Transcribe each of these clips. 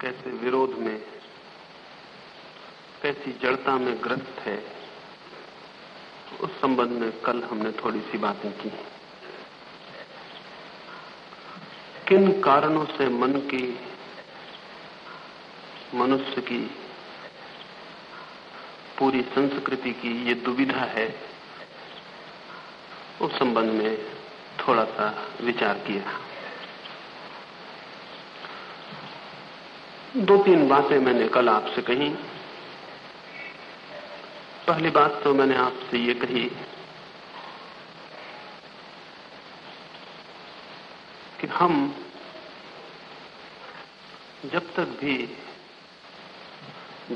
कैसे विरोध में, कैसी जड़ता में ग्रस्त है, उस संबंध में कल हमने थोड़ी सी बातें की। किन कारणों से मन की, मनुष्य की, पूरी संस्कृति की ये दुविधा है, उस संबंध में थोड़ा सा विचार किया। दो तीन बातें मैंने कल आपसे कही। पहली बात तो मैंने आपसे ये कही कि हम जब तक भी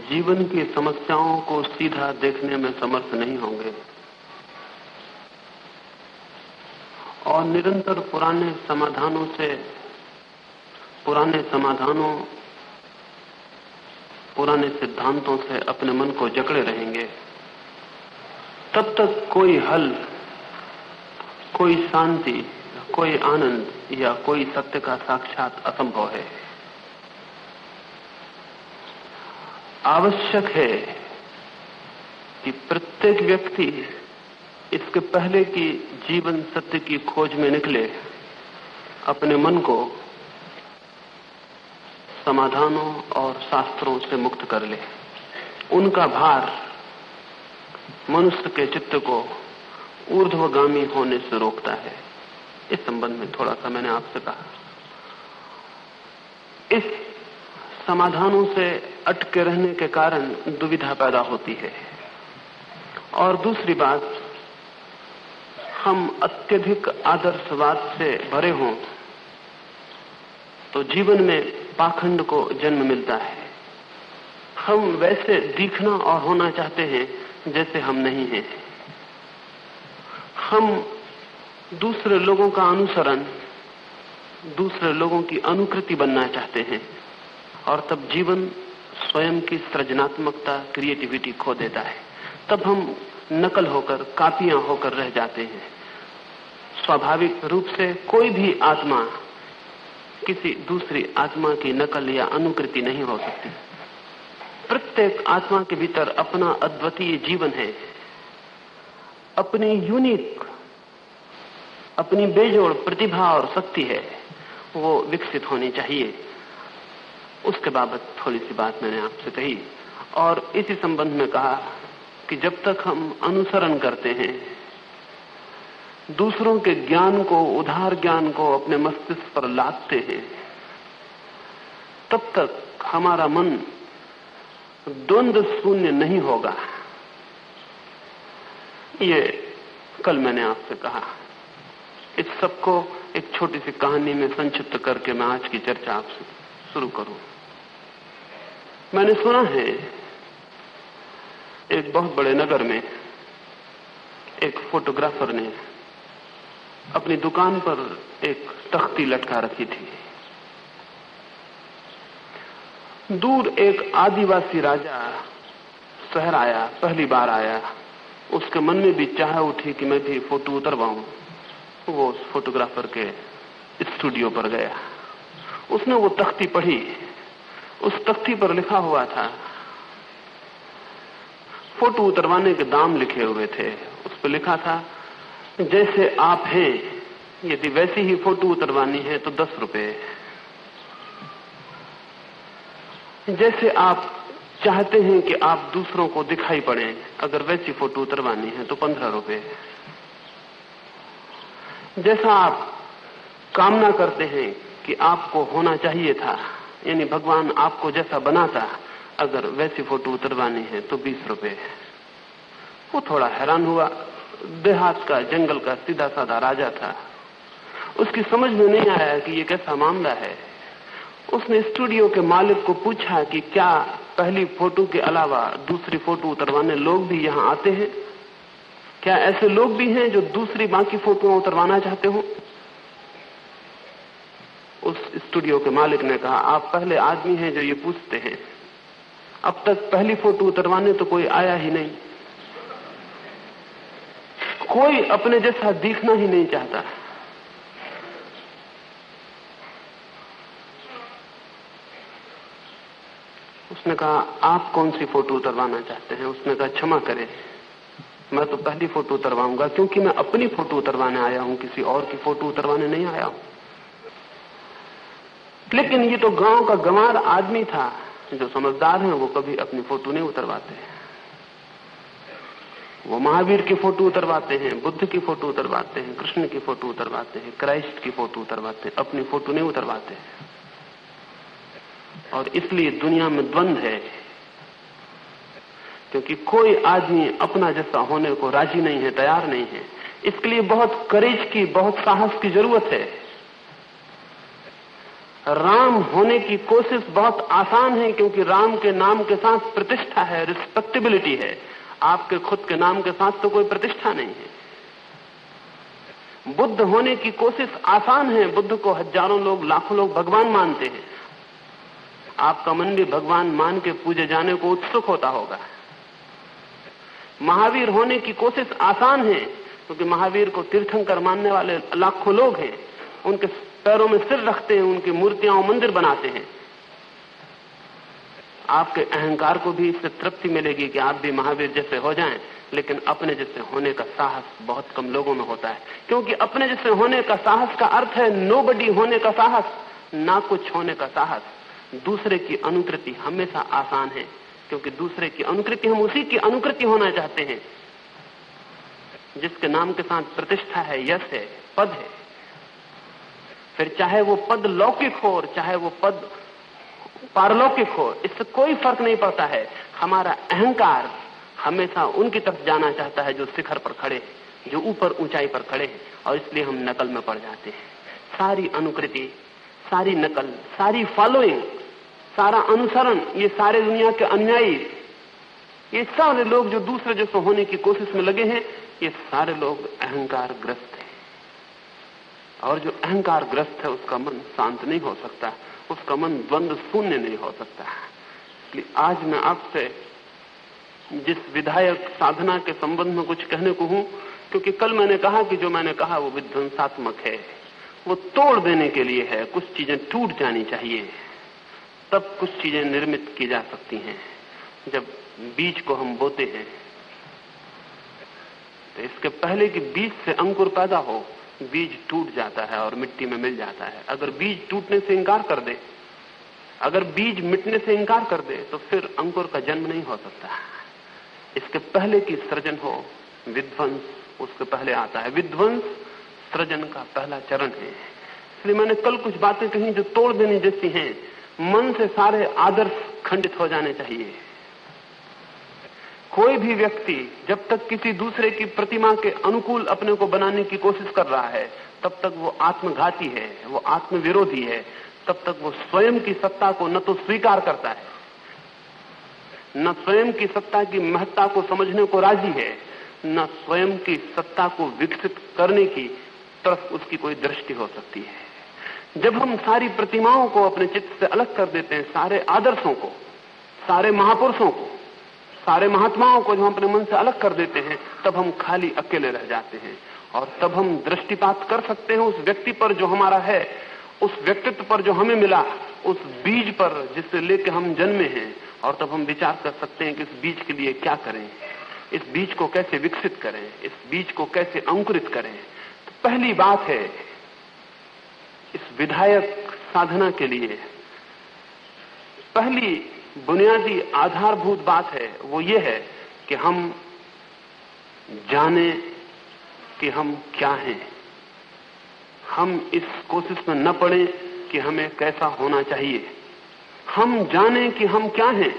जीवन की समस्याओं को सीधा देखने में समर्थ नहीं होंगे और निरंतर पुराने समाधानों, पुराने सिद्धांतों से अपने मन को जकड़े रहेंगे, तब तक कोई हल, कोई शांति, कोई आनंद या कोई सत्य का साक्षात असंभव है। आवश्यक है कि प्रत्येक व्यक्ति इसके पहले की जीवन सत्य की खोज में निकले, अपने मन को समाधानों और शास्त्रों से मुक्त कर ले। उनका भार मनुष्य के चित्त को ऊर्ध्वगामी होने से रोकता है। इस संबंध में थोड़ा सा मैंने आपसे कहा। इस समाधानों से अटके रहने के कारण दुविधा पैदा होती है। और दूसरी बात, हम अत्यधिक आदर्शवाद से भरे हों तो जीवन में पाखंड को जन्म मिलता है। हम वैसे दिखना और होना चाहते हैं जैसे हम नहीं हैं। हम दूसरे लोगों का अनुसरण, दूसरे लोगों की अनुकृति बनना चाहते हैं और तब जीवन स्वयं की सृजनात्मकता, क्रिएटिविटी खो देता है। तब हम नकल होकर, कापियां होकर रह जाते हैं। स्वाभाविक रूप से कोई भी आत्मा किसी दूसरी आत्मा की नकल या अनुकृति नहीं हो सकती। प्रत्येक आत्मा के भीतर अपना अद्वितीय जीवन है, अपनी यूनिक, अपनी बेजोड़ प्रतिभा और शक्ति है, वो विकसित होनी चाहिए। उसके बाबत थोड़ी सी बात मैंने आपसे कही और इसी संबंध में कहा कि जब तक हम अनुसरण करते हैं, दूसरों के ज्ञान को, उदार ज्ञान को अपने मस्तिष्क पर लादते हैं, तब तक हमारा मन द्वंद्व शून्य नहीं होगा। ये कल मैंने आपसे कहा। इस सबको एक छोटी सी कहानी में संक्षिप्त करके मैं आज की चर्चा आपसे शुरू करूं। मैंने सुना है एक बहुत बड़े नगर में एक फोटोग्राफर ने अपनी दुकान पर एक तख्ती लटका रखी थी। दूर एक आदिवासी राजा शहर आया, पहली बार आया। उसके मन में भी चाह उठी कि मैं भी फोटो उतरवाऊं। वो उस फोटोग्राफर के स्टूडियो पर गया। उसने वो तख्ती पढ़ी। उस तख्ती पर लिखा हुआ था, फोटो उतरवाने के दाम लिखे हुए थे। उस पर लिखा था, जैसे आप हैं, यदि वैसी ही फोटो उतरवानी है तो 10 रुपए। जैसे आप चाहते हैं कि आप दूसरों को दिखाई पड़े, अगर वैसी फोटो उतरवानी है तो 15 रुपए। जैसा आप कामना करते हैं कि आपको होना चाहिए था, यानी भगवान आपको जैसा बनाता, अगर वैसी फोटो उतरवानी है तो 20 रुपए। वो थोड़ा हैरान हुआ। देहात का, जंगल का सीधा साधा राजा था। उसकी समझ में नहीं आया कि ये कैसा मामला है। उसने स्टूडियो के मालिक को पूछा कि क्या पहली फोटो के अलावा दूसरी फोटो उतरवाने लोग भी यहां आते हैं? क्या ऐसे लोग भी हैं जो दूसरी बाकी फोटो उतरवाना चाहते हो? उस स्टूडियो के मालिक ने कहा, आप पहले आदमी हैं जो ये पूछते हैं। अब तक पहली फोटो उतरवाने तो कोई आया ही नहीं। कोई अपने जैसा दिखना ही नहीं चाहता। उसने कहा, आप कौन सी फोटो उतरवाना चाहते हैं? उसने कहा, क्षमा करें, मैं तो पहली फोटो उतरवाऊंगा, क्योंकि मैं अपनी फोटो उतरवाने आया हूं, किसी और की फोटो उतरवाने नहीं आया हूं। लेकिन ये तो गांव का गंवार आदमी था। जो समझदार हैं वो कभी अपनी फोटो नहीं उतरवाते। वो महावीर की फोटो उतरवाते हैं, बुद्ध की फोटो उतरवाते हैं, कृष्ण की फोटो उतरवाते हैं, क्राइस्ट की फोटो उतरवाते हैं, अपनी फोटो नहीं उतरवाते। और इसलिए दुनिया में द्वंद्व है, क्योंकि कोई आदमी अपना जैसा होने को राजी नहीं है, तैयार नहीं है। इसके लिए बहुत करेज की, बहुत साहस की जरूरत है। राम होने की कोशिश बहुत आसान है, क्योंकि राम के नाम के साथ प्रतिष्ठा है, रिस्पेक्टेबिलिटी है। आपके खुद के नाम के साथ तो कोई प्रतिष्ठा नहीं है। बुद्ध होने की कोशिश आसान है। बुद्ध को हजारों लोग, लाखों लोग भगवान मानते हैं। आपका मन भी भगवान मान के पूजे जाने को उत्सुक होता होगा। महावीर होने की कोशिश आसान है, क्योंकि महावीर को तीर्थंकर मानने वाले लाखों लोग हैं। उनके पैरों में सिर रखते हैं, उनकी मूर्तियां और मंदिर बनाते हैं। आपके अहंकार को भी इससे तृप्ति मिलेगी कि आप भी महावीर जैसे हो जाएं, लेकिन अपने जैसे होने का साहस बहुत कम लोगों में होता है। क्योंकि अपने जैसे होने का साहस का अर्थ है नोबडी होने का साहस, ना कुछ होने का साहस। दूसरे की अनुकृति हमेशा आसान है, क्योंकि दूसरे की अनुकृति, हम उसी की अनुकृति होना चाहते हैं जिसके नाम के साथ प्रतिष्ठा है, यश है, पद है। फिर चाहे वो पद लौकिक हो और चाहे वो पद पारलौकिक हो, इससे कोई फर्क नहीं पड़ता है। हमारा अहंकार हमेशा उनकी तरफ जाना चाहता है जो शिखर पर खड़े, जो ऊपर ऊंचाई पर खड़े हैं, और इसलिए हम नकल में पड़ जाते हैं। सारी अनुकृति, सारी नकल, सारी फॉलोइंग, सारा अनुसरण, ये सारे दुनिया के अनुयायी, ये सारे लोग जो दूसरे जैसे होने की कोशिश में लगे हैं, ये सारे लोग अहंकार ग्रस्त हैं। और जो अहंकार ग्रस्त है उसका मन शांत नहीं हो सकता, उसका मन द्वंद्व शून्य नहीं हो सकता। इसलिए आज मैं आपसे जिस विधायक साधना के संबंध में कुछ कहने को हूं, क्योंकि कल मैंने कहा कि जो मैंने कहा वो विध्वंसात्मक है, वो तोड़ देने के लिए है। कुछ चीजें टूट जानी चाहिए, तब कुछ चीजें निर्मित की जा सकती हैं। जब बीज को हम बोते हैं तो इसके पहले कि बीज से अंकुर पैदा हो, बीज टूट जाता है और मिट्टी में मिल जाता है। अगर बीज टूटने से इंकार कर दे, अगर बीज मिटने से इंकार कर दे, तो फिर अंकुर का जन्म नहीं हो सकता। इसके पहले कि सृजन हो, विध्वंस उसके पहले आता है। विध्वंस सृजन का पहला चरण है। इसलिए मैंने कल कुछ बातें कही जो तोड़ देने जैसी हैं। मन से सारे आदर्श खंडित हो जाने चाहिए। कोई भी व्यक्ति जब तक किसी दूसरे की प्रतिमा के अनुकूल अपने को बनाने की कोशिश कर रहा है, तब तक वो आत्मघाती है, वो आत्मविरोधी है। तब तक वो स्वयं की सत्ता को न तो स्वीकार करता है, न स्वयं की सत्ता की महत्ता को समझने को राजी है, न स्वयं की सत्ता को विकसित करने की तरफ उसकी कोई दृष्टि हो सकती है। जब हम सारी प्रतिमाओं को अपने चित्त से अलग कर देते हैं, सारे आदर्शों को, सारे महापुरुषों को, सारे महात्माओं को जब हम अपने मन से अलग कर देते हैं, तब हम खाली अकेले रह जाते हैं। और तब हम दृष्टिपात कर सकते हैं उस व्यक्ति पर जो हमारा है, उस व्यक्तित्व पर जो हमें मिला, उस बीज पर जिससे लेके हम जन्मे हैं। और तब हम विचार कर सकते हैं कि इस बीज के लिए क्या करें, इस बीज को कैसे विकसित करें, इस बीज को कैसे अंकुरित करें। तो पहली बात है इस विधायक साधना के लिए, पहली बुनियादी आधारभूत बात है वो ये है कि हम जाने कि हम क्या हैं। हम इस कोशिश में न पड़े कि हमें कैसा होना चाहिए। हम जाने कि हम क्या हैं।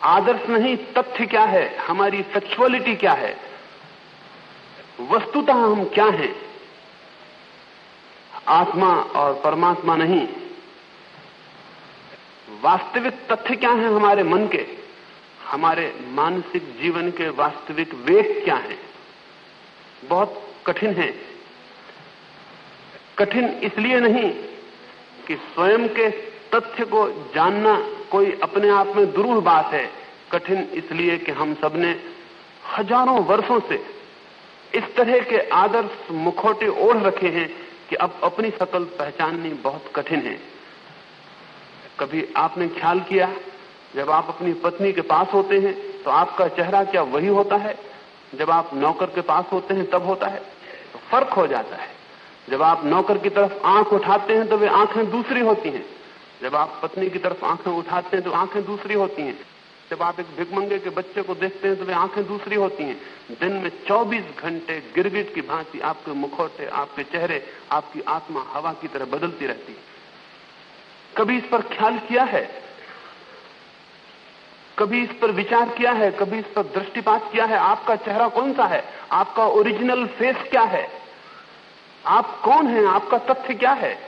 आदर्श नहीं, तथ्य क्या है, हमारी सेक्सुअलिटी क्या है, वस्तुतः हम क्या हैं। आत्मा और परमात्मा नहीं, वास्तविक तथ्य क्या है हमारे मन के, हमारे मानसिक जीवन के वास्तविक वेग क्या है। बहुत कठिन है। कठिन इसलिए नहीं कि स्वयं के तथ्य को जानना कोई अपने आप में दुरूह बात है। कठिन इसलिए कि हम सबने हजारों वर्षों से इस तरह के आदर्श मुखौटे ओढ़ रखे हैं कि अब अपनी शकल पहचाननी बहुत कठिन है। कभी आपने ख्याल किया जब आप अपनी पत्नी के पास होते हैं तो आपका चेहरा क्या वही होता है जब आप नौकर के पास होते हैं तब होता है? तो फर्क हो जाता है। जब आप नौकर की तरफ आंख उठाते हैं तो वे आंखें दूसरी होती हैं, जब आप पत्नी की तरफ आंखें उठाते हैं तो आंखें दूसरी होती हैं, जब आप एक भिखमंगे के बच्चे को देखते हैं तो वे आंखें दूसरी होती हैं। दिन में 24 घंटे गिरगिट की भांति आपके मुखौटे, आपके चेहरे, आपकी आत्मा हवा की तरह बदलती रहती है। कभी इस पर ख्याल किया है? कभी इस पर विचार किया है? कभी इस पर दृष्टिपात किया है? आपका चेहरा कौन सा है? आपका ओरिजिनल फेस क्या है? आप कौन हैं? आपका तथ्य क्या है?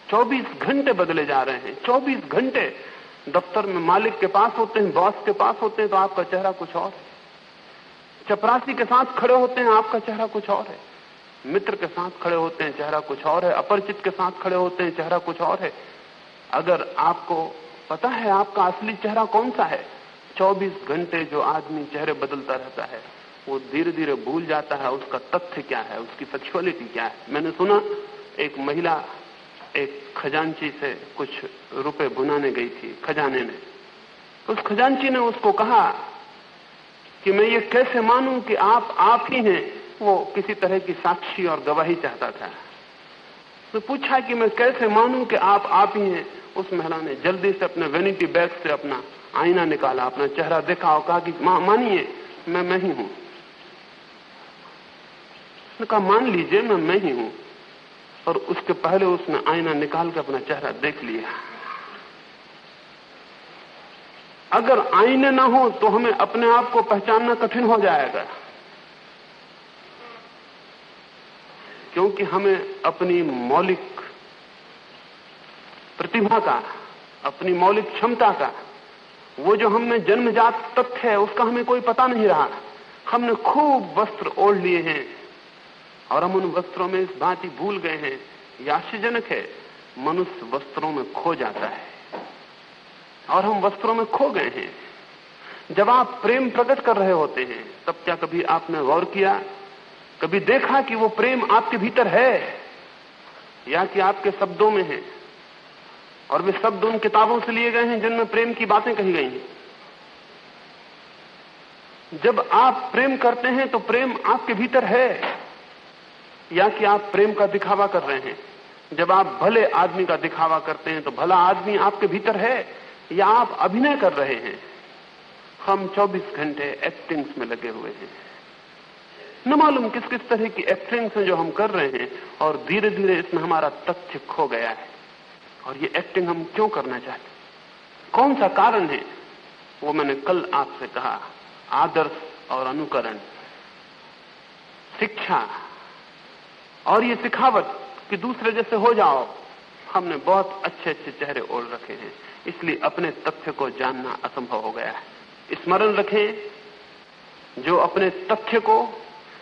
24 घंटे बदले जा रहे हैं। 24 घंटे दफ्तर में मालिक के पास होते हैं, बॉस के पास होते हैं तो आपका चेहरा कुछ और है। चपरासी के साथ खड़े होते हैं, आपका चेहरा कुछ और है। मित्र के साथ खड़े होते हैं, चेहरा कुछ और है। अपरिचित के साथ खड़े होते हैं, चेहरा कुछ और है। अगर आपको पता है आपका असली चेहरा कौन सा है, 24 घंटे जो आदमी चेहरे बदलता रहता है वो धीरे धीरे भूल जाता है उसका तथ्य क्या है, उसकी सेक्सुअलिटी क्या है। मैंने सुना एक महिला एक खजांची से कुछ रुपए भुनाने गई थी खजाने में। उस खजांची ने उसको कहा कि मैं ये कैसे मानूं कि आप ही हैं। वो किसी तरह की साक्षी और गवाही चाहता था। तो पूछा कि मैं कैसे मानूं कि आप ही हैं। उस महिला ने जल्दी से अपने वैनिटी बैग से अपना आईना निकाला, अपना चेहरा देखा और कहा कि मानिए मैं ही हूं। उसने कहा मान लीजिए मैं ही हूं। और उसके पहले उसने आईना निकाल कर अपना चेहरा देख लिया। अगर आईने ना हो तो हमें अपने आप को पहचानना कठिन हो जाएगा, क्योंकि हमें अपनी मौलिक प्रतिभा का, अपनी मौलिक क्षमता का, वो जो हमें जन्मजात तथ्य है उसका हमें कोई पता नहीं रहा। हमने खूब वस्त्र ओढ़ लिए हैं और हम उन वस्त्रों में इस भांति भूल गए हैं। यह आश्चर्यजनक है, मनुष्य वस्त्रों में खो जाता है और हम वस्त्रों में खो गए हैं। जब आप प्रेम प्रकट कर रहे होते हैं तब क्या कभी आपने गौर किया, कभी देखा कि वो प्रेम आपके भीतर है या कि आपके शब्दों में है? और वे शब्द उन किताबों से लिए गए हैं जिनमें प्रेम की बातें कही गई हैं। जब आप प्रेम करते हैं तो प्रेम आपके भीतर है या कि आप प्रेम का दिखावा कर रहे हैं? जब आप भले आदमी का दिखावा करते हैं तो भला आदमी आपके भीतर है या आप अभिनय कर रहे हैं? हम 24 घंटे एक्टिंग्स में लगे हुए हैं, न मालूम किस किस तरह की एक्टिंग्स हैं जो हम कर रहे हैं, और धीरे धीरे इसमें हमारा तथ्य खो गया है। और ये एक्टिंग हम क्यों करना चाहते, कौन सा कारण है? वो मैंने कल आपसे कहा, आदर्श और अनुकरण, शिक्षा और ये सिखावट कि दूसरे जैसे हो जाओ। हमने बहुत अच्छे अच्छे चेहरे ओढ़ रखे हैं, इसलिए अपने तथ्य को जानना असंभव हो गया है। स्मरण रखें, जो अपने तथ्य को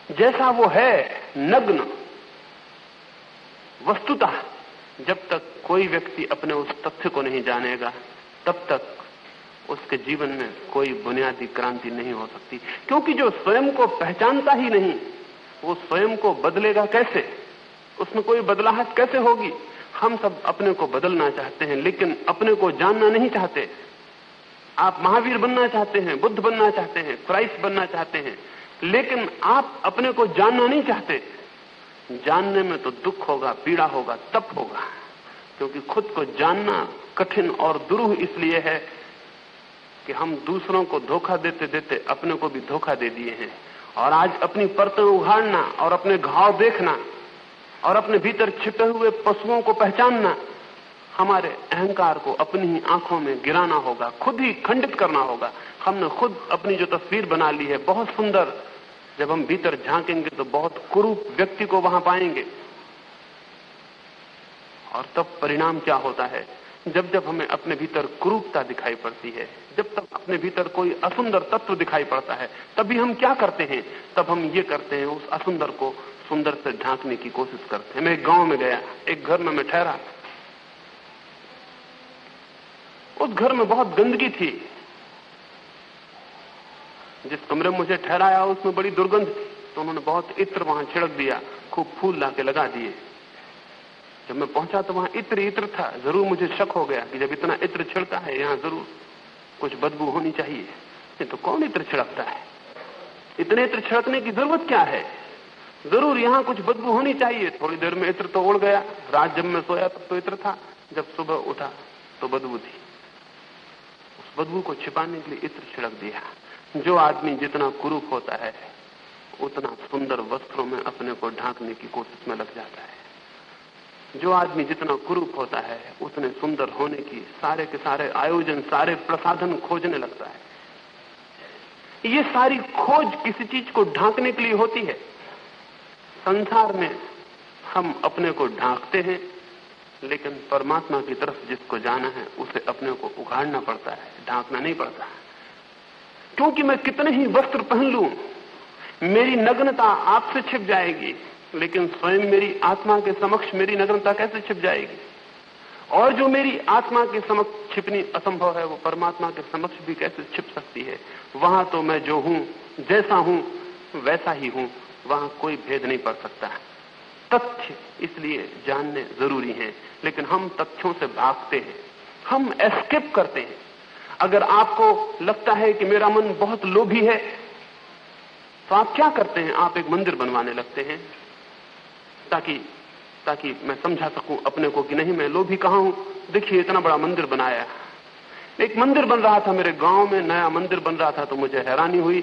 जैसा वो है नग्न वस्तुतः, जब तक कोई व्यक्ति अपने उस तथ्य को नहीं जानेगा तब तक उसके जीवन में कोई बुनियादी क्रांति नहीं हो सकती। क्योंकि जो स्वयं को पहचानता ही नहीं वो स्वयं को बदलेगा कैसे, उसमें कोई बदलाहट कैसे होगी? हम सब अपने को बदलना चाहते हैं लेकिन अपने को जानना नहीं चाहते। आप महावीर बनना चाहते हैं, बुद्ध बनना चाहते हैं, क्राइस्ट बनना चाहते हैं, लेकिन आप अपने को जानना नहीं चाहते। जानने में तो दुख होगा, पीड़ा होगा, तप होगा, क्योंकि खुद को जानना कठिन और दुरूह इसलिए है कि हम दूसरों को धोखा देते देते अपने को भी धोखा दे दिए हैं। और आज अपनी परतें उघाड़ना और अपने घाव देखना और अपने भीतर छिपे हुए पशुओं को पहचानना, हमारे अहंकार को अपनी ही आंखों में गिराना होगा, खुद ही खंडित करना होगा। हमने खुद अपनी जो तस्वीर बना ली है बहुत सुंदर, जब हम भीतर झांकेंगे तो बहुत कुरूप व्यक्ति को वहां पाएंगे। और तब परिणाम क्या होता है, जब जब हमें अपने भीतर कुरूपता दिखाई पड़ती है, जब तक अपने भीतर कोई असुंदर तत्व दिखाई पड़ता है, तभी हम क्या करते हैं? तब हम ये करते हैं, उस असुंदर को सुंदर से ढांकने की कोशिश करते हैं। मैं एक गांव में गया, एक घर में मैं ठहरा। उस घर में बहुत गंदगी थी। जिस कमरे में मुझे ठहराया उसमें बड़ी दुर्गंध थी, तो उन्होंने बहुत इत्र वहां छिड़क दिया, खूब फूल लाके लगा दिए। जब मैं पहुंचा तो वहां इत्र इत्र था। जरूर मुझे शक हो गया कि जब इतना इत्र छिड़का है यहां जरूर कुछ बदबू होनी चाहिए। नहीं तो कौन इत्र छिड़कता है? इतने इत्र छिड़कने की जरूरत क्या है? जरूर यहां कुछ बदबू होनी चाहिए। थोड़ी देर में इत्र तो उड़ गया। रात जब मैं सोया तब तो इत्र था, जब सुबह उठा तो बदबू थी। उस बदबू को छिपाने के लिए इत्र छिड़क दिया। जो आदमी जितना कुरूप होता है उतना सुंदर वस्त्रों में अपने को ढांकने की कोशिश में लग जाता है। जो आदमी जितना कुरूप होता है उतने सुंदर होने की सारे के सारे आयोजन, सारे प्रसाधन खोजने लगता है। ये सारी खोज किसी चीज को ढांकने के लिए होती है। संसार में हम अपने को ढांकते हैं, लेकिन परमात्मा की तरफ जिसको जाना है उसे अपने को उघाड़ना पड़ता है, ढांकना नहीं पड़ता। क्योंकि मैं कितने ही वस्त्र पहन लूं, मेरी नग्नता आपसे छिप जाएगी, लेकिन स्वयं मेरी आत्मा के समक्ष मेरी नग्नता कैसे छिप जाएगी? और जो मेरी आत्मा के समक्ष छिपनी असंभव है वो परमात्मा के समक्ष भी कैसे छिप सकती है? वहां तो मैं जो हूं, जैसा हूं वैसा ही हूं, वहां कोई भेद नहीं पड़ सकता। तथ्य इसलिए जानने जरूरी हैं, लेकिन हम तथ्यों से भागते हैं, हम एस्केप करते हैं। अगर आपको लगता है कि मेरा मन बहुत लोभी है तो आप क्या करते हैं? आप एक मंदिर बनवाने लगते हैं ताकि मैं समझा सकूं अपने को कि नहीं मैं लोभी कहां हूं। देखिए इतना बड़ा मंदिर बनाया। एक मंदिर बन रहा था मेरे गांव में, नया मंदिर बन रहा था, तो मुझे हैरानी हुई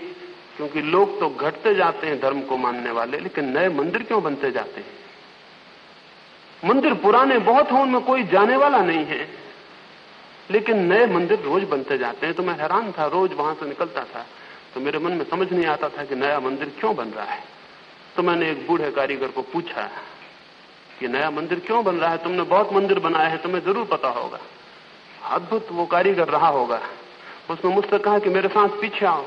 क्योंकि लोग तो घटते जाते हैं धर्म को मानने वाले, लेकिन नए मंदिर क्यों बनते जाते हैं? मंदिर पुराने बहुत हों, उनमें कोई जाने वाला नहीं है, लेकिन नए मंदिर रोज बनते जाते हैं। तो मैं हैरान था, रोज वहां से निकलता था तो मेरे मन में समझ नहीं आता था कि नया मंदिर क्यों बन रहा है। तो मैंने एक बूढ़े कारीगर को पूछा कि नया मंदिर क्यों बन रहा है? तुमने बहुत मंदिर बनाए हैं, तुम्हें जरूर पता होगा। अद्भुत वो कारीगर रहा होगा। उसने मुझसे कहा कि मेरे साथ पीछे आओ।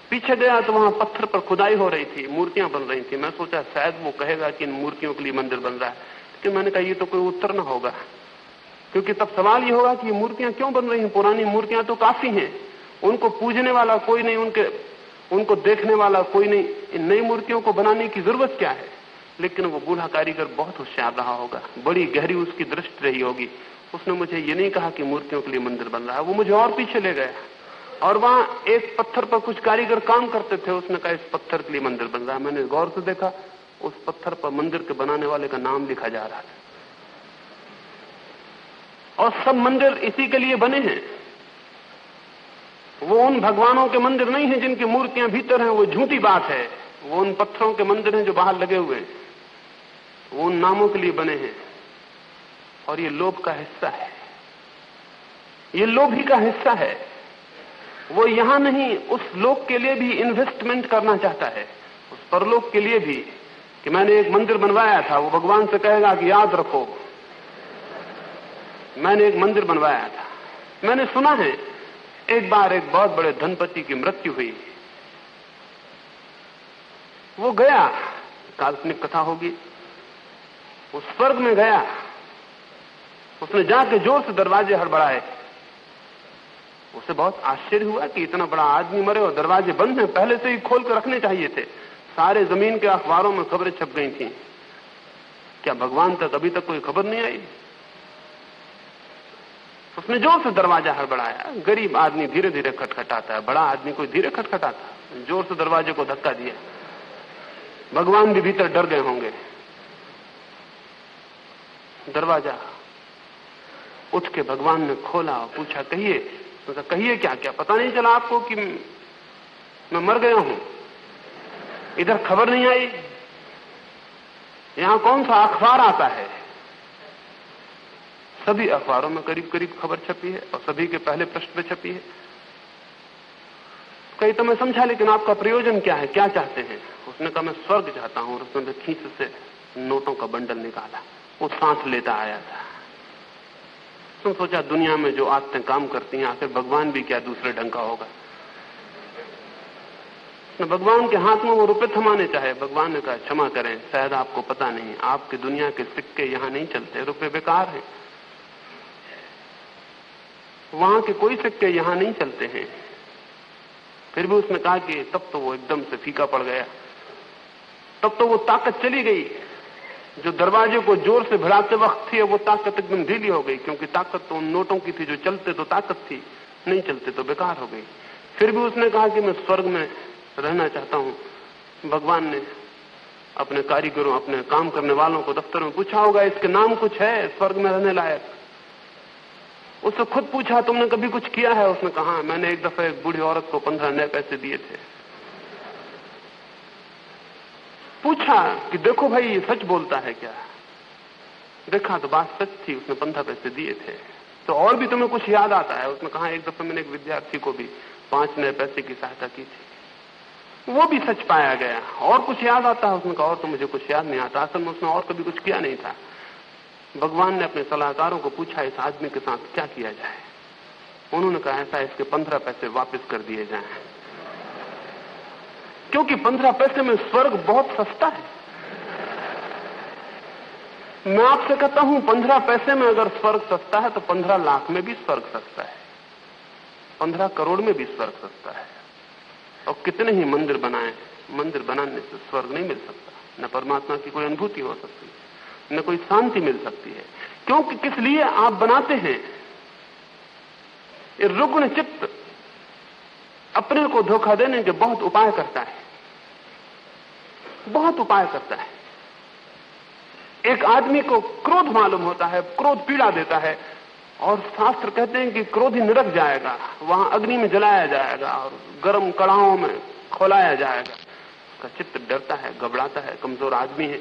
पीछे गया तो वहां पत्थर पर खुदाई हो रही थी, मूर्तियां बन रही थी। मैं सोचा शायद वो कहेगा कि इन मूर्तियों के लिए मंदिर बन रहा है, लेकिन मैंने कहा ये तो कोई उत्तर ना होगा, क्योंकि तब सवाल ये होगा कि ये मूर्तियां क्यों बन रही हैं? पुरानी मूर्तियां तो काफी हैं, उनको पूजने वाला कोई नहीं, उनको देखने वाला कोई नहीं, इन नई मूर्तियों को बनाने की जरूरत क्या है? लेकिन वो बूढ़ा कारीगर बहुत होशियार रहा होगा, बड़ी गहरी उसकी दृष्टि रही होगी। उसने मुझे ये नहीं कहा कि मूर्तियों के लिए मंदिर बन रहा है, वो मुझे और पीछे ले गया और वहां एक पत्थर पर कुछ कारीगर काम करते थे। उसने कहा इस पत्थर के लिए मंदिर बन रहा है। मैंने गौर से देखा, उस पत्थर पर मंदिर के बनाने वाले का नाम लिखा जा रहा था। और सब मंदिर इसी के लिए बने हैं। वो उन भगवानों के मंदिर नहीं है जिनकी मूर्तियां भीतर हैं, वो झूठी बात है। वो उन पत्थरों के मंदिर हैं जो बाहर लगे हुए हैं, वो उन नामों के लिए बने हैं। और ये लोभ का हिस्सा है, ये लोभी का हिस्सा है। वो यहां नहीं, उस लोक के लिए भी इन्वेस्टमेंट करना चाहता है, उस परलोक के लिए भी, कि मैंने एक मंदिर बनवाया था। वो भगवान से कहेगा कि याद रखो मैंने एक मंदिर बनवाया था। मैंने सुना है एक बार एक बहुत बड़े धनपति की मृत्यु हुई, वो गया, काल्पनिक कथा होगी, वो स्वर्ग में गया। उसने जाके जोर से दरवाजे हड़बड़ाए। उसे बहुत आश्चर्य हुआ कि इतना बड़ा आदमी मरे और दरवाजे बंद हैं, पहले से ही खोल कर रखने चाहिए थे। सारे जमीन के अखबारों में खबरें छप गई थी। क्या भगवान तक अभी तक कोई खबर नहीं आई? उसने जोर से दरवाजा हड़बड़ाया। गरीब आदमी धीरे धीरे खटखटाता है, बड़ा आदमी कोई धीरे खटखटाता। जोर से दरवाजे को धक्का दिया। भगवान भी भीतर डर गए होंगे। दरवाजा उठ के भगवान ने खोला और पूछा कहिए। उसने कहा कहिए क्या? क्या पता नहीं चला आपको कि मैं मर गया हूं? इधर खबर नहीं आई? यहां कौन सा अखबार आता है? सभी अखबारों में करीब करीब खबर छपी है और सभी के पहले पृष्ठ पे छपी है। कहीं तो मैं समझा, लेकिन आपका प्रयोजन क्या है, क्या चाहते हैं? उसने कहा मैं स्वर्ग चाहता हूं। और उसने खींच से नोटों का बंडल निकाला, वो सांस लेता आया था। तुम सोचा दुनिया में जो आदतें काम करती हैं, आखिर भगवान भी क्या दूसरे ढंग का होगा? भगवान के हाथ में वो रुपए थमाने चाहे। भगवान ने कहा क्षमा करें, शायद आपको पता नहीं, आपकी दुनिया के सिक्के यहां नहीं चलते, रुपए बेकार हैं, वहां के कोई सिक्के यहां नहीं चलते हैं। फिर भी उसने कहा कि तब तो वो एकदम से फीका पड़ गया, तब तो वो ताकत चली गई जो दरवाजे को जोर से भिड़ाते वक्त थी वो ताकत एकदम ढीली हो गई, क्योंकि ताकत तो उन नोटों की थी जो चलते तो ताकत थी, नहीं चलते तो बेकार हो गई। फिर भी उसने कहा कि मैं स्वर्ग में रहना चाहता हूं। भगवान ने अपने कारीगरों, अपने काम करने वालों को दफ्तर में पूछा होगा, इसके नाम कुछ है स्वर्ग में रहने लायक? उससे खुद पूछा, तुमने कभी कुछ किया है? उसने कहा, मैंने एक दफे एक बूढ़ी औरत को 15 नए पैसे दिए थे। पूछा कि देखो भाई ये सच बोलता है क्या? देखा तो बात सच थी, उसने 15 पैसे दिए थे। तो और भी तुम्हें कुछ याद आता है? उसने कहा, एक दफे मैंने एक विद्यार्थी को भी 5 नए पैसे की सहायता की थी, वो भी सच पाया गया। और कुछ याद आता है? उसने कहा, और तो मुझे कुछ याद नहीं आता। असल में उसने और कभी कुछ किया नहीं था। भगवान ने अपने सलाहकारों को पूछा, इस आदमी के साथ क्या किया जाए? उन्होंने कहा, ऐसा इसके 15 पैसे वापस कर दिए जाएं, क्योंकि 15 पैसे में स्वर्ग बहुत सस्ता है। मैं आपसे कहता हूं, 15 पैसे में अगर स्वर्ग सस्ता है तो 15 लाख में भी स्वर्ग सस्ता है, 15 करोड़ में भी स्वर्ग सस्ता है। और कितने ही मंदिर बनाए, मंदिर बनाने से स्वर्ग नहीं मिल सकता। न परमात्मा की कोई अनुभूति हो सकती है, न कोई शांति मिल सकती है। क्योंकि किस लिए आप बनाते हैं? ये रुग्ण चित्त अपने को धोखा देने के बहुत उपाय करता है, बहुत उपाय करता है। एक आदमी को क्रोध मालूम होता है, क्रोध पीड़ा देता है, और शास्त्र कहते हैं कि क्रोधी नरक जाएगा, वहां अग्नि में जलाया जाएगा और गर्म कड़ाहों में खोलाया जाएगा। उसका चित्त डरता है, घबराता है, कमजोर आदमी है,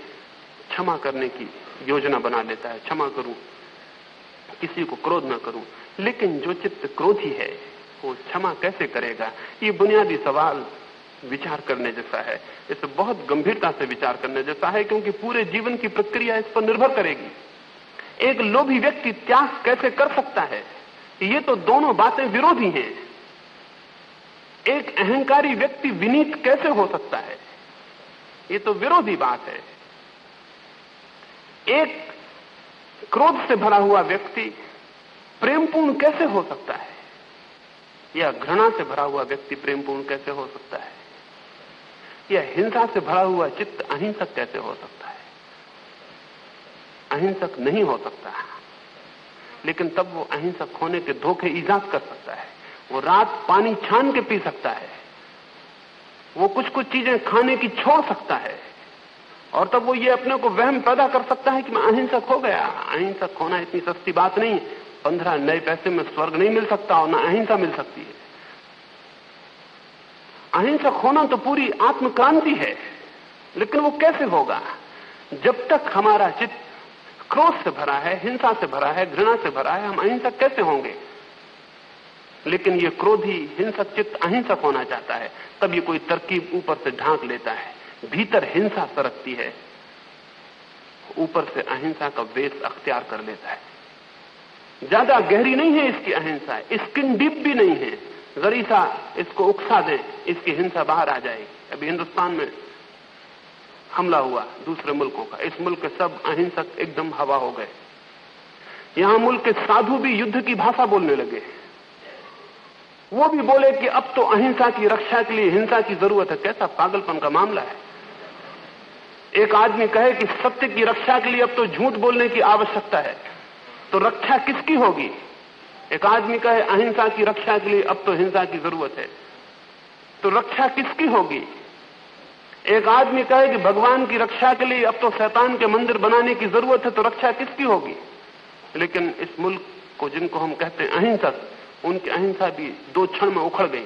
क्षमा करने की योजना बना लेता है, क्षमा करूं, किसी को क्रोध न करूं। लेकिन जो चित्त क्रोधी है वो क्षमा कैसे करेगा? ये बुनियादी सवाल विचार करने जैसा है, इसे बहुत गंभीरता से विचार करने जैसा है, क्योंकि पूरे जीवन की प्रक्रिया इस पर निर्भर करेगी। एक लोभी व्यक्ति त्याग कैसे कर सकता है? ये तो दोनों बातें विरोधी हैं। एक अहंकारी व्यक्ति विनीत कैसे हो सकता है? ये तो विरोधी बात है। एक क्रोध से भरा हुआ व्यक्ति प्रेमपूर्ण कैसे हो सकता है? या घृणा से भरा हुआ व्यक्ति प्रेमपूर्ण कैसे हो सकता है? या हिंसा से भरा हुआ चित्त अहिंसक कैसे हो सकता है? अहिंसक नहीं हो सकता, लेकिन तब वो अहिंसक होने के धोखे ईजाद कर सकता है। वो रात पानी छान के पी सकता है, वो कुछ कुछ चीजें खाने की छोड़ सकता है, और तब वो ये अपने को वहम पैदा कर सकता है कि मैं अहिंसक हो गया। अहिंसक होना इतनी सस्ती बात नहीं। 15 नए पैसे में स्वर्ग नहीं मिल सकता और ना अहिंसा मिल सकती है। अहिंसक होना तो पूरी आत्मक्रांति है, लेकिन वो कैसे होगा? जब तक हमारा चित्त क्रोध से भरा है, हिंसा से भरा है, घृणा से भरा है, हम अहिंसक कैसे होंगे? लेकिन ये क्रोधी हिंसक चित्त अहिंसक होना चाहता है, तब ये कोई तरकीब ऊपर से ढांक लेता है। भीतर हिंसा सरकती है, ऊपर से अहिंसा का वेश अख्तियार कर लेता है। ज्यादा गहरी नहीं है इसकी अहिंसा, स्किन डीप भी नहीं है। जरी सा इसको उकसा दें, इसकी हिंसा बाहर आ जाएगी। अभी हिंदुस्तान में हमला हुआ दूसरे मुल्कों का, इस मुल्क के सब अहिंसक एकदम हवा हो गए। यहां मुल्क के साधु भी युद्ध की भाषा बोलने लगे। वो भी बोले कि अब तो अहिंसा की रक्षा के लिए हिंसा की जरूरत है। कैसा पागलपन का मामला है! एक आदमी कहे कि सत्य की रक्षा के लिए अब तो झूठ बोलने की आवश्यकता है, तो रक्षा किसकी होगी? एक आदमी कहे अहिंसा की रक्षा के लिए अब तो हिंसा की जरूरत है, तो रक्षा किसकी होगी? एक आदमी कहे कि भगवान की रक्षा के लिए अब तो शैतान के मंदिर बनाने की जरूरत है, तो रक्षा किसकी होगी? लेकिन इस मुल्क को जिनको हम कहते हैं अहिंसक, उनकी अहिंसा भी 2 क्षण में उखड़ गई।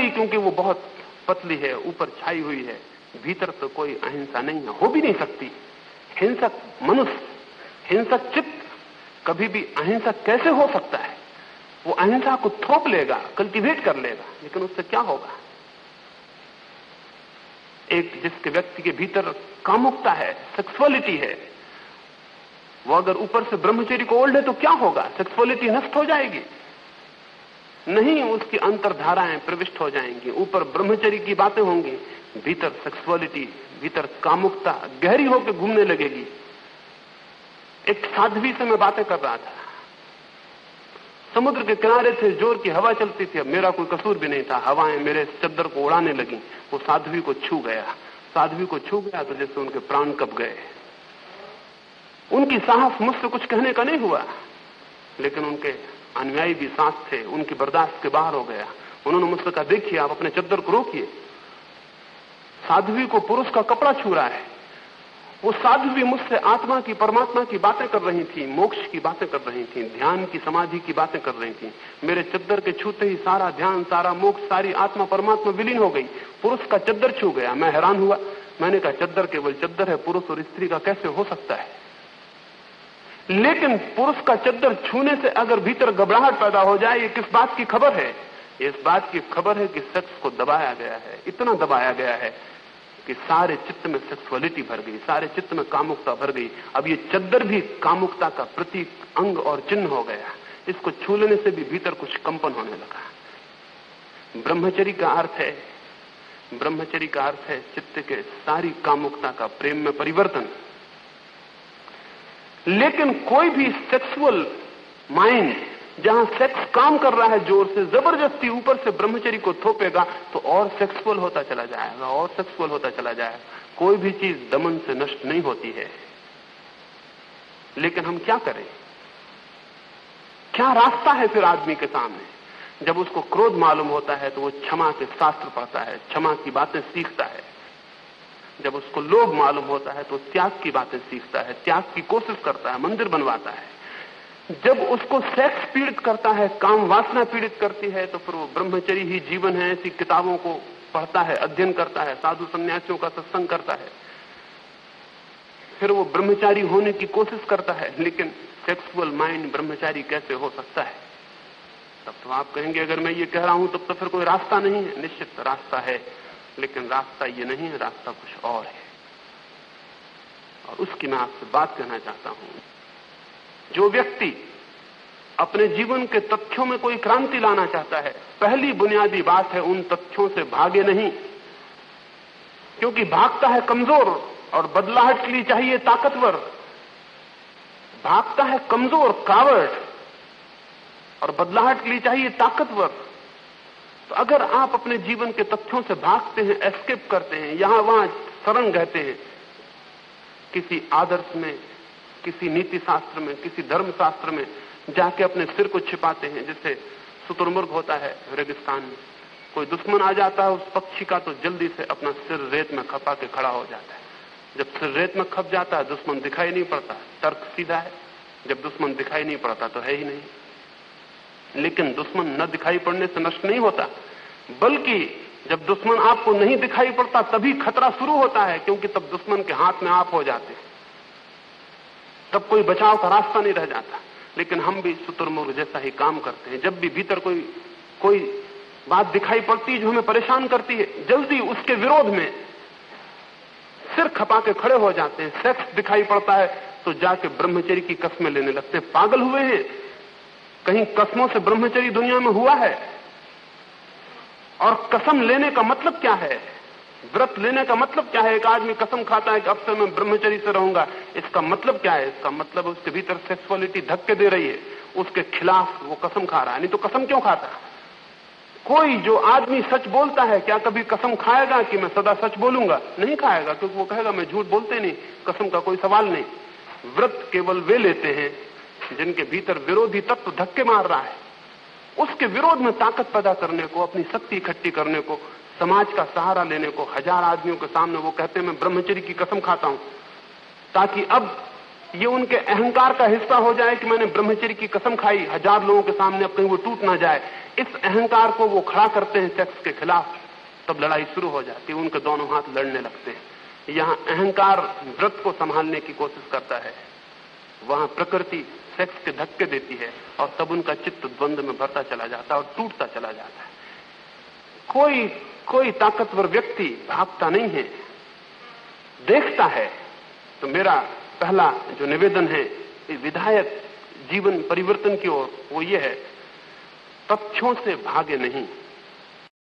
क्योंकि वो बहुत पतली है, ऊपर छाई हुई है, भीतर तो कोई अहिंसा नहीं है, हो भी नहीं सकती। हिंसक मनुष्य, हिंसक चित्त कभी भी अहिंसक कैसे हो सकता है? वो अहिंसा को थोप लेगा, कल्टीवेट कर लेगा, लेकिन उससे क्या होगा? एक जिसके व्यक्ति के भीतर कामुकता है, सेक्सुअलिटी है, वो अगर ऊपर से ब्रह्मचर्य को ओढ़े तो क्या होगा? सेक्सुअलिटी नष्ट हो जाएगी? नहीं, उसकी अंतर्धाराएं प्रविष्ट हो जाएंगी। ऊपर ब्रह्मचर्य की बातें होंगी, भीतर सेक्सुअलिटी, भीतर कामुकता गहरी होकर घूमने लगेगी। एक साध्वी से मैं बातें कर रहा था, समुद्र के किनारे थे, जोर की हवा चलती थी। अब मेरा कोई कसूर भी नहीं था, हवाएं मेरे चद्दर को उड़ाने लगी। वो साध्वी को छू गया, साध्वी को छू गया तो जैसे उनके प्राण कब गए। उनकी साहस मुझसे कुछ कहने का नहीं हुआ, लेकिन उनके अनुयायी भी सांस थे, उनकी बर्दाश्त के बाहर हो गया। उन्होंने मुझसे कहा, देखिए आप अपने चद्दर को रोकिए। साध्वी को पुरुष का कपड़ा छू रहा है। वो साध्वी मुझसे आत्मा की, परमात्मा की बातें कर रही थी, मोक्ष की बातें कर रही थी, ध्यान की, समाधि की बातें कर रही थी। मेरे चद्दर के छूते ही सारा ध्यान, सारा मोक्ष, सारी आत्मा परमात्मा विलीन हो गई। पुरुष का चद्दर छू गया। मैं हैरान हुआ। मैंने कहा, चद्दर केवल चद्दर है, पुरुष और स्त्री का कैसे हो सकता है? लेकिन पुरुष का चद्दर छूने से अगर भीतर घबराहट पैदा हो जाए, ये किस बात की खबर है? इस बात की खबर है कि सेक्स को दबाया गया है, इतना दबाया गया है कि सारे चित्त में सेक्सुअलिटी भर गई, सारे चित्त में कामुकता भर गई। अब ये चद्दर भी कामुकता का प्रतीक, अंग और चिन्ह हो गया। इसको छू लेने से भी भीतर कुछ कंपन होने लगा। ब्रह्मचर्य का अर्थ है, ब्रह्मचर्य का अर्थ है चित्त के सारी कामुकता का प्रेम में परिवर्तन। लेकिन कोई भी सेक्सुअल माइंड जहां सेक्स काम कर रहा है जोर से, जबरदस्ती ऊपर से ब्रह्मचर्य को थोपेगा तो और सेक्सुअल होता चला जाएगा, और सेक्सुअल होता चला जाएगा। कोई भी चीज दमन से नष्ट नहीं होती है। लेकिन हम क्या करें? क्या रास्ता है फिर आदमी के सामने? जब उसको क्रोध मालूम होता है तो वो क्षमा के शास्त्र पढ़ता है, क्षमा की बातें सीखता है। जब उसको लोभ मालूम होता है तो त्याग की बातें सीखता है, त्याग की कोशिश करता है, मंदिर बनवाता है। जब उसको सेक्स पीड़ित करता है, काम वासना पीड़ित करती है, तो फिर वो ब्रह्मचर्य ही जीवन है, ऐसी किताबों को पढ़ता है, अध्ययन करता है, साधु सन्यासियों का सत्संग करता है। फिर वो ब्रह्मचारी होने की कोशिश करता है। लेकिन सेक्सुअल माइंड ब्रह्मचारी कैसे हो सकता है? तब तो आप कहेंगे, अगर मैं ये कह रहा हूं तब तो फिर कोई रास्ता नहीं है। निश्चित रास्ता है, लेकिन रास्ता ये नहीं है, रास्ता कुछ और है। और उसकी मैं आपसे बात कहना चाहता हूं। जो व्यक्ति अपने जीवन के तथ्यों में कोई क्रांति लाना चाहता है, पहली बुनियादी बात है उन तथ्यों से भागे नहीं, क्योंकि भागता है कमजोर और बदलाहट के लिए चाहिए ताकतवर। भागता है कमजोर, कावर्ड, और बदलाहट के लिए चाहिए ताकतवर। तो अगर आप अपने जीवन के तथ्यों से भागते हैं, एस्केप करते हैं, यहां वहां शरण रहते हैं, किसी आदर्श में, किसी नीति शास्त्र में, किसी धर्म शास्त्र में जाके अपने सिर को छिपाते हैं, जैसे शुतुरमुर्ग होता है रेगिस्तान में, कोई दुश्मन आ जाता है उस पक्षी का तो जल्दी से अपना सिर रेत में खपा के खड़ा हो जाता है। जब सिर रेत में खप जाता है, दुश्मन दिखाई नहीं पड़ता। तर्क सीधा है, जब दुश्मन दिखाई नहीं पड़ता तो है ही नहीं। लेकिन दुश्मन न दिखाई पड़ने से नष्ट नहीं होता, बल्कि जब दुश्मन आपको नहीं दिखाई पड़ता तभी खतरा शुरू होता है, क्योंकि तब दुश्मन के हाथ में आप हो जाते हैं, तब कोई बचाव का रास्ता नहीं रह जाता। लेकिन हम भी शुतुरमुर्ग जैसा ही काम करते हैं। जब भी भीतर कोई बात दिखाई पड़ती है जो हमें परेशान करती है, जल्दी उसके विरोध में सिर खपा के खड़े हो जाते हैं। सेक्स दिखाई पड़ता है तो जाके ब्रह्मचर्य की कस्में लेने लगते हैं। पागल हुए हैं? कहीं कसमों से ब्रह्मचर्य दुनिया में हुआ है? और कसम लेने का मतलब क्या है? व्रत लेने का मतलब क्या है? एक आदमी कसम खाता है कि अब से मैं ब्रह्मचर्य से रहूंगा, इसका मतलब क्या है? इसका मतलब उसके भीतर सेक्सुअलिटी धक्के दे रही है, उसके खिलाफ वो कसम खा रहा है। नहीं तो कसम क्यों खाता? कोई जो आदमी सच बोलता है क्या कभी कसम खाएगा कि मैं सदा सच बोलूंगा? नहीं खाएगा, क्योंकि वो कहेगा मैं झूठ बोलते नहीं, कसम का कोई सवाल नहीं। व्रत केवल वे लेते हैं जिनके भीतर विरोधी तत्व धक्के मार रहा है। उसके विरोध में ताकत पैदा करने को, अपनी शक्ति इकट्ठी करने को, समाज का सहारा लेने को, 1000 आदमियों के सामने वो कहते हैं मैं ब्रह्मचर्य की कसम खाता हूं, ताकि अब ये उनके अहंकार का हिस्सा हो जाए कि मैंने ब्रह्मचर्य की कसम खाई 1000 लोगों के सामने, अब कहीं वो टूट ना जाए। इस अहंकार को वो खड़ा करते हैं सेक्स के खिलाफ, तब लड़ाई शुरू हो जाती है, उनके दोनों हाथ लड़ने लगते हैं। यहां अहंकार व्रत को संभालने की कोशिश करता है, वहां प्रकृति सेक्स के धक्के देती है, और तब उनका चित्त द्वंद्व में भरता चला जाता है और टूटता चला जाता है। कोई ताकतवर व्यक्ति भागता नहीं है, देखता है। तो मेरा पहला जो निवेदन है विधायक जीवन परिवर्तन की ओर, वो ये है, तथ्यों से भागे नहीं।